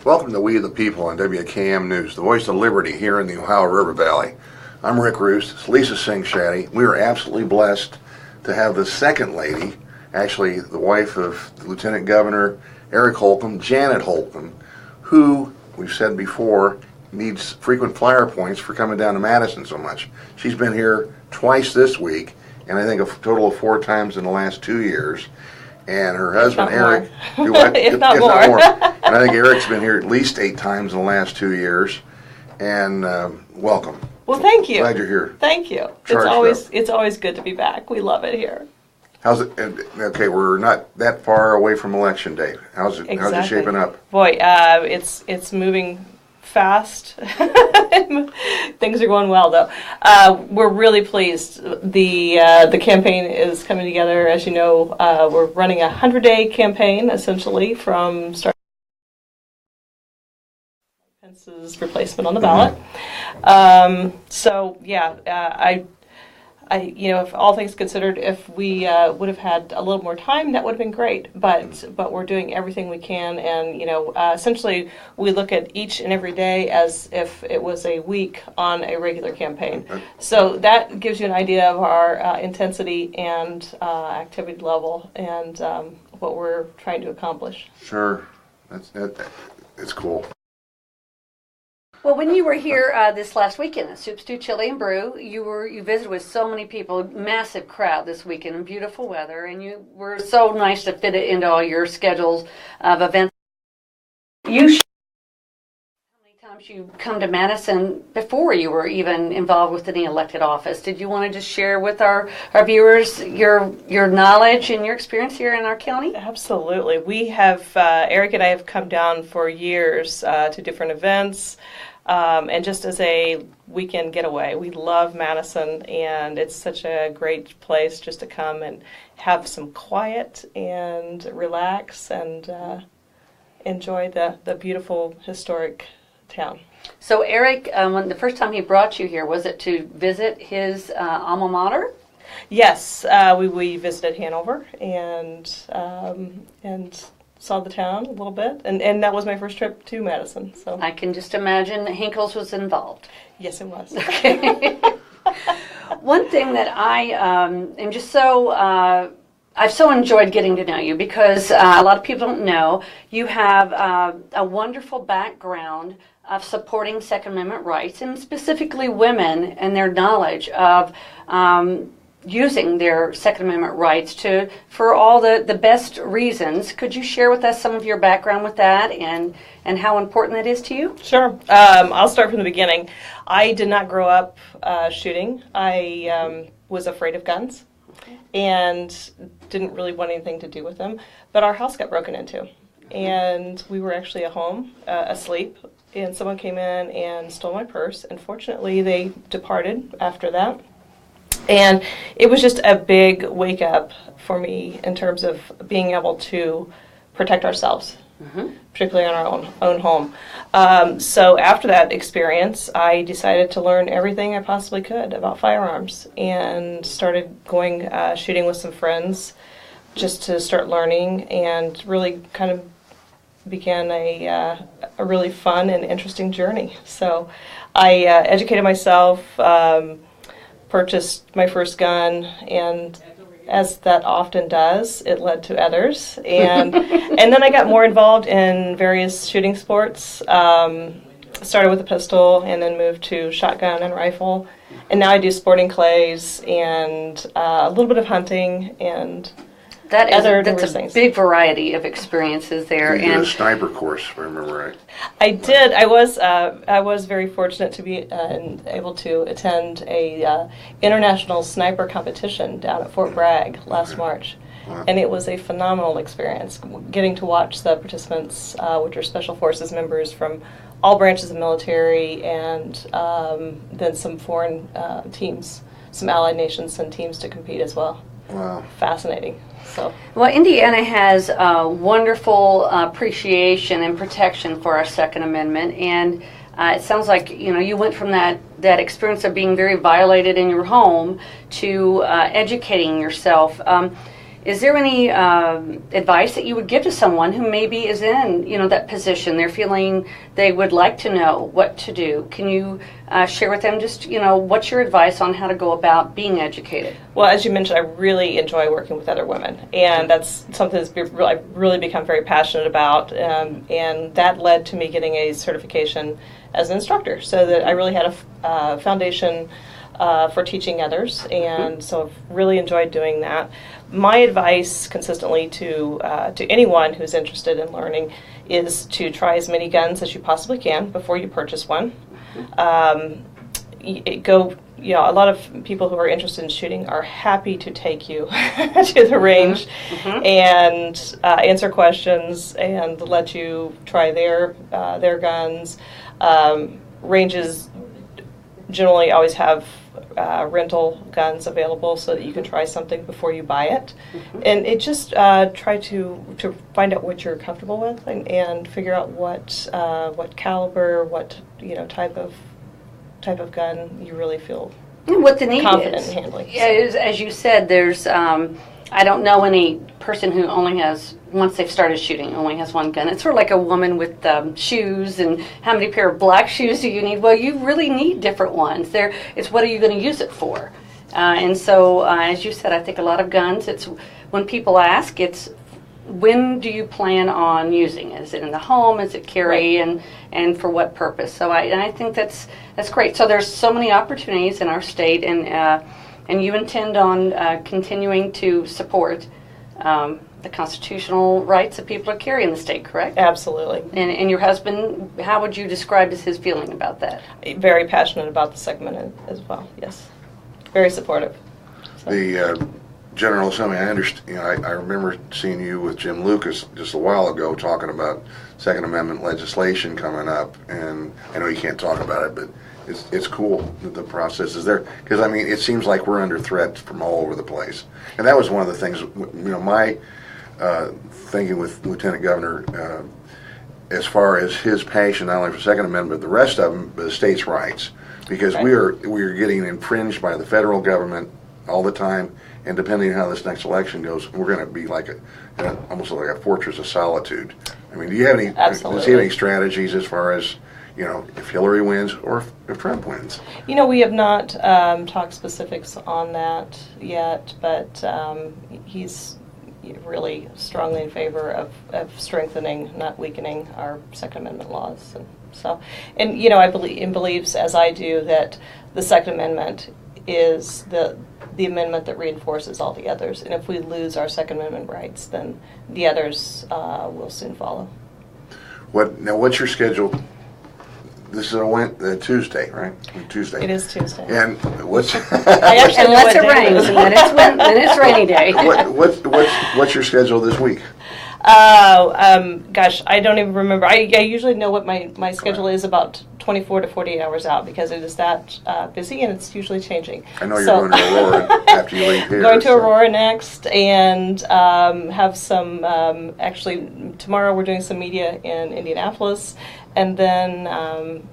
Welcome to We the People on WKM News, the voice of liberty here in the Ohio River Valley. I'm Rick Roos. It's Lisa Seng Shadday. We are absolutely blessed to have the second lady, actually the wife of the Lieutenant Governor Eric Holcomb, Janet Holcomb, who, we've said before, needs frequent flyer points for coming down to Madison so much. She's been here twice this week, and I think a total of 4 times in the last 2 years. And her husband, Eric, if not more. And I think Eric's been here at least 8 times in the last 2 years. And welcome. Well, thank you. Glad you're here. Thank you. It's always good to be back. We love it here. How's it? Okay, we're not that far away from Election Day. How's it shaping up? Boy, it's moving fast. Things are going well, though. We're really pleased. The campaign is coming together. As you know, we're running a 100-day campaign, essentially, from start Pence's replacement on the ballot. So yeah, I if all things considered, if we would have had a little more time, that would have been great. But we're doing everything we can, and essentially we look at each and every day as if it was a week on a regular campaign. So that gives you an idea of our intensity and activity level, and what we're trying to accomplish. Sure, it's cool. Well, when you were here this last weekend at Soup, Stew, Chili, and Brew, you visited with so many people, massive crowd this weekend, and beautiful weather, and you were so nice to fit it into all your schedules of events. How many times you come to Madison before you were even involved with any elected office? Did you want to just share with our viewers your knowledge and your experience here in our county? Absolutely. We have, Eric and I have come down for years to different events. And just as a weekend getaway. We love Madison, and it's such a great place just to come and have some quiet and relax and enjoy the beautiful historic town. So Eric, when the first time he brought you here, was it to visit his alma mater? Yes, we visited Hanover and saw the town a little bit, and that was my first trip to Madison. So I can just imagine Hinkles was involved. Yes, it was. Okay. One thing that I am just so I've so enjoyed getting to know you, because a lot of people don't know you have a wonderful background of supporting Second Amendment rights, and specifically women and their knowledge of using their Second Amendment rights for all the best reasons. Could you share with us some of your background with that and how important that is to you? Sure. I'll start from the beginning. I did not grow up shooting. I was afraid of guns and didn't really want anything to do with them. But our house got broken into, and we were actually at home, asleep, and someone came in and stole my purse. Unfortunately, they departed after that. And it was just a big wake up for me in terms of being able to protect ourselves, particularly in our own home. So after that experience, I decided to learn everything I possibly could about firearms, and started going shooting with some friends just to start learning, and really kind of began a really fun and interesting journey. So I educated myself, purchased my first gun, and as that often does, it led to others, and and then I got more involved in various shooting sports. Started with a pistol, and then moved to shotgun and rifle, and now I do sporting clays and a little bit of hunting and that's things. A big variety of experiences there. You did a sniper course, if I remember right. I did. I was very fortunate to be able to attend a international sniper competition down at Fort Bragg last March. Wow. And it was a phenomenal experience, getting to watch the participants, which are Special Forces members from all branches of military, and then some foreign teams, some allied nations and teams to compete as well. Wow. Fascinating. So. Well, Indiana has wonderful appreciation and protection for our Second Amendment, and it sounds like you went from that experience of being very violated in your home to educating yourself. Is there any advice that you would give to someone who maybe is in, that position? They're feeling they would like to know what to do. Can you share with them just, what's your advice on how to go about being educated? Well, as you mentioned, I really enjoy working with other women, and that's something I've really become very passionate about, and that led to me getting a certification as an instructor, so that I really had a foundation for teaching others, and so I've really enjoyed doing that. My advice consistently to anyone who's interested in learning is to try as many guns as you possibly can before you purchase one. A lot of people who are interested in shooting are happy to take you to the range and answer questions and let you try their guns. Ranges generally always have rental guns available so that you can try something before you buy it. And it just try to find out what you're comfortable with and figure out what caliber, what type of gun you really feel what the need confident is. in handling. Yeah, as you said, there's I don't know any person who only has, once they've started shooting, only has one gun. It's sort of like a woman with shoes, and how many pair of black shoes do you need? Well, you really need different ones. It's what are you going to use it for? And so, as you said, I think a lot of guns, it's when people ask, it's when do you plan on using it? Is it in the home? Is it carry? Right. And for what purpose? So I think that's great. So there's so many opportunities in our state, and you intend on continuing to support the constitutional rights that people are carrying in the state, correct? Absolutely. And your husband, how would you describe his feeling about that? Very passionate about the Second Amendment as well, yes. Very supportive. So. The General Assembly, I understand. I remember seeing you with Jim Lucas just a while ago talking about Second Amendment legislation coming up, and I know you can't talk about it, but it's cool that the process is there, because it seems like we're under threat from all over the place, and that was one of the things. My thinking with Lieutenant Governor, as far as his passion not only for Second Amendment but the rest of them, the states' rights, because right. we are getting infringed by the federal government all the time, and depending on how this next election goes, we're going to be like almost like a fortress of solitude. Do you have any? Absolutely. Does he have any strategies as far as if Hillary wins or if Trump wins? We have not talked specifics on that yet, but he's really strongly in favor of strengthening, not weakening, our Second Amendment laws. I believes, as I do, that the Second Amendment is the amendment that reinforces all the others. And if we lose our Second Amendment rights, then the others will soon follow. What's your schedule? This is Tuesday, right? Tuesday. It is Tuesday. And what's unless it rains, and then it's rainy day. What's your schedule this week? Gosh, I don't even remember. I usually know what my schedule is about 24 to 48 hours out, because it is that busy, and it's usually changing. I know you're going to Aurora after you leave here. Going to Aurora next, and have some, actually, tomorrow we're doing some media in Indianapolis, and then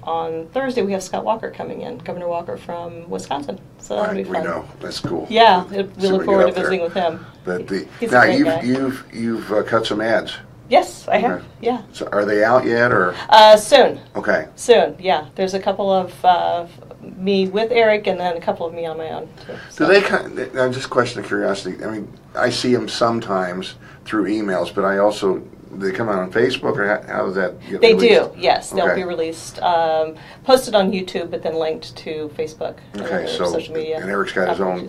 on Thursday we have Scott Walker coming in, Governor Walker from Wisconsin. So that'll be fun. We know. That's cool. Yeah, we look forward to visiting with him. But He's now a great guy. you've cut some ads. Yes, I have. Okay. Yeah. So are they out yet, or? Soon. Okay. Soon. Yeah. There's a couple of me with Eric, and then a couple of me on my own too. So. Do they? Now, just a question of curiosity. I see them sometimes through emails, but I also. Do they come out on Facebook, or how does that get They released? do, yes. They'll Okay. be released, posted on YouTube, but then linked to Facebook Okay, and so social media. and Eric's got his own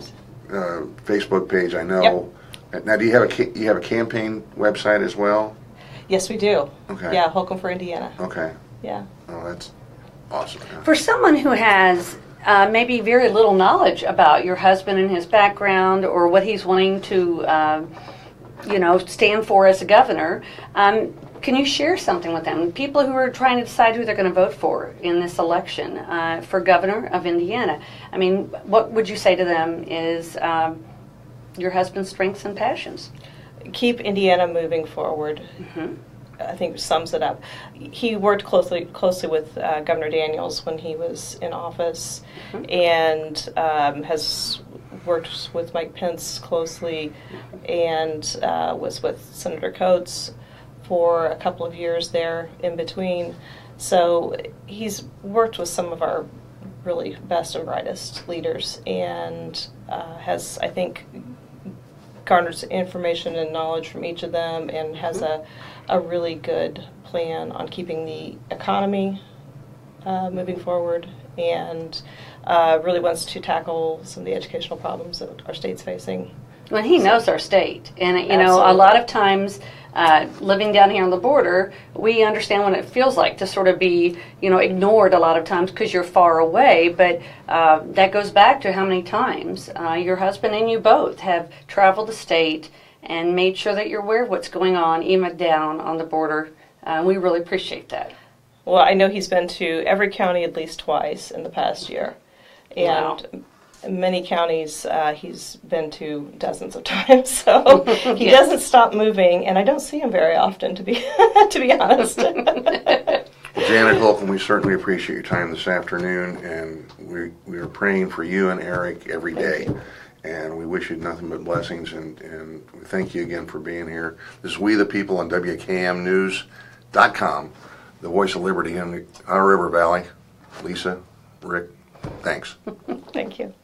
Facebook page, I know. Yep. Now, do you have a campaign website as well? Yes, we do. Okay. Yeah, Holcomb for Indiana. Okay. Yeah. Oh, that's awesome. For someone who has maybe very little knowledge about your husband and his background, or what he's wanting to stand for as a governor, can you share something with them? People who are trying to decide who they're going to vote for in this election for governor of Indiana. What would you say to them is your husband's strengths and passions? Keep Indiana moving forward. Mm-hmm. I think sums it up. He worked closely with Governor Daniels when he was in office, and has worked with Mike Pence closely and was with Senator Coates for a couple of years there in between. So he's worked with some of our really best and brightest leaders and has, I think, garnered information and knowledge from each of them and has a really good plan on keeping the economy moving forward and really wants to tackle some of the educational problems that our state's facing. Well, he knows our state, and you know, a lot of times, living down here on the border, we understand what it feels like to sort of be, you know, ignored a lot of times because you're far away. But that goes back to how many times your husband and you both have traveled the state and made sure that you're aware of what's going on, even down on the border. We really appreciate that. Well, I know he's been to every county at least twice in the past year, and Wow. many counties he's been to dozens of times. So he doesn't stop moving, and I don't see him very often, to be to be honest. Well, Janet Holcomb, we certainly appreciate your time this afternoon, and we are praying for you and Eric every day. And we wish you nothing but blessings, and we thank you again for being here. This is We the People on WKMnews.com, the voice of liberty in the Ohio River Valley. Lisa, Rick, thanks. Thank you.